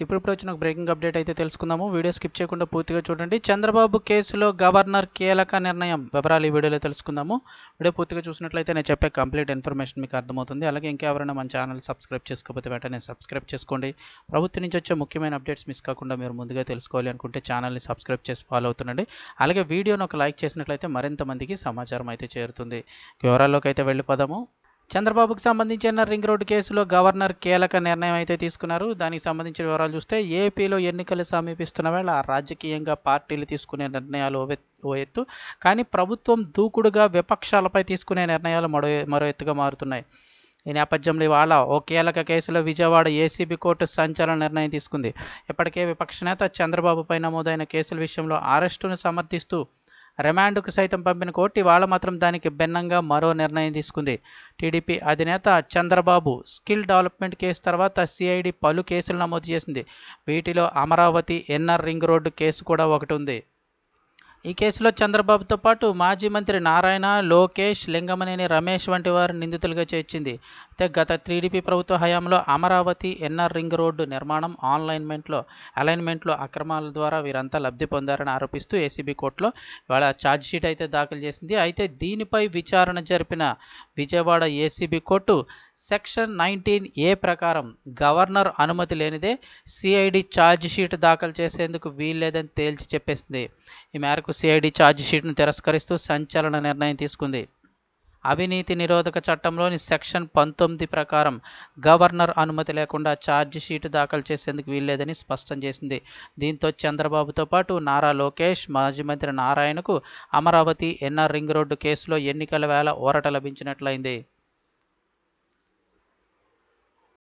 ఇప్పుడు వచ్చిన ఒక బ్రేకింగ్ అప్డేట్ అయితే తెలుసుకుందాము. వీడియో స్కిప్ చేయకుండా పూర్తిగా చూడండి. చంద్రబాబు కేసులో గవర్నర్ కీలక నిర్ణయం వివరాలు ఈ వీడియోలో తెలుసుకుందాము. వీడియో పూర్తిగా చూసినట్లయితే నేను చెప్పే కంప్లీట్ ఇన్ఫర్మేషన్ మీకు అర్థమవుతుంది. అలాగే ఇంకెవరైనా మన ఛానల్ సబ్స్క్రైబ్ చేసుకోకపోతే వెంటనే సబ్స్క్రైబ్ చేసుకోండి. ప్రభుత్వం నుంచి వచ్చే ముఖ్యమైన అప్డేట్స్ మిస్ కాకుండా మీరు ముందుగా తెలుసుకోవాలి అనుకుంటే ఛానల్ని సబ్స్క్రైబ్ చేసి ఫాలో అవుతుండండి. అలాగే వీడియోను ఒక లైక్ చేసినట్లయితే మరింత మందికి సమాచారం అయితే చేరుతుంది. వివరాల్లోకి అయితే వెళ్ళిపోదాము. చంద్రబాబుకు సంబంధించిన రింగ్ రోడ్డు కేసులో గవర్నర్ కీలక నిర్ణయం అయితే తీసుకున్నారు. దానికి సంబంధించిన వివరాలు చూస్తే ఏపీలో ఎన్నికలు సమీపిస్తున్న వేళ రాజకీయంగా పార్టీలు తీసుకునే నిర్ణయాలు ఓ ఎత్తు, కానీ ప్రభుత్వం దూకుడుగా విపక్షాలపై తీసుకునే నిర్ణయాలు మరో ఎత్తుగా మారుతున్నాయి. ఈ నేపథ్యంలో ఇవాళ ఓ కీలక కేసులో విజయవాడ ఏసీబీ కోర్టు సంచలన నిర్ణయం తీసుకుంది. ఇప్పటికే విపక్ష నేత చంద్రబాబుపై నమోదైన కేసుల విషయంలో అరెస్టును సమర్థిస్తూ రిమాండ్కు సైతం పంపిన కోర్టు ఇవాళ మాత్రం దానికి భిన్నంగా మరో నిర్ణయం తీసుకుంది. టీడీపీ అధినేత చంద్రబాబు స్కిల్ డెవలప్మెంట్ కేసు తర్వాత సిఐడి పలు కేసులు నమోదు చేసింది. వీటిలో Amaravati inner ring road case కూడా ఒకటి ఉంది. ఈ కేసులో చంద్రబాబుతో పాటు మాజీ మంత్రి నారాయణ, లోకేష్, లింగమనేని రమేష్ వంటి వారు నిందితులుగా చేర్చింది. అయితే గత టీడీపీ ప్రభుత్వ హయాంలో అమరావతి ఇన్నర్ రింగ్ రోడ్డు నిర్మాణం అలైన్మెంట్లో అక్రమాల ద్వారా వీరంతా లబ్ధి పొందారని ఆరోపిస్తూ ఏసీబీ కోర్టులో ఇవాళ ఛార్జ్షీట్ అయితే దాఖలు చేసింది. అయితే దీనిపై విచారణ జరిపిన Vijayawada ACB court section 19A ప్రకారం గవర్నర్ అనుమతి లేనిదే సిఐడి ఛార్జ్షీట్ దాఖలు చేసేందుకు వీల్లేదని తేల్చి చెప్పేసింది. ఈ మేరకు సిఐడి ఛార్జ్షీట్ను తిరస్కరిస్తూ సంచలన నిర్ణయం తీసుకుంది. అవినీతి నిరోధక చట్టంలోని సెక్షన్ 19 ప్రకారం గవర్నర్ అనుమతి లేకుండా ఛార్జ్షీట్ దాఖలు చేసేందుకు వీల్లేదని స్పష్టం చేసింది. దీంతో చంద్రబాబుతో పాటు నారా లోకేష్, మాజీ మంత్రి నారాయణకు అమరావతి ఇన్నర్ రింగ్ రోడ్డు కేసులో ఎన్నికల వేళ ఊరట లభించినట్లయింది.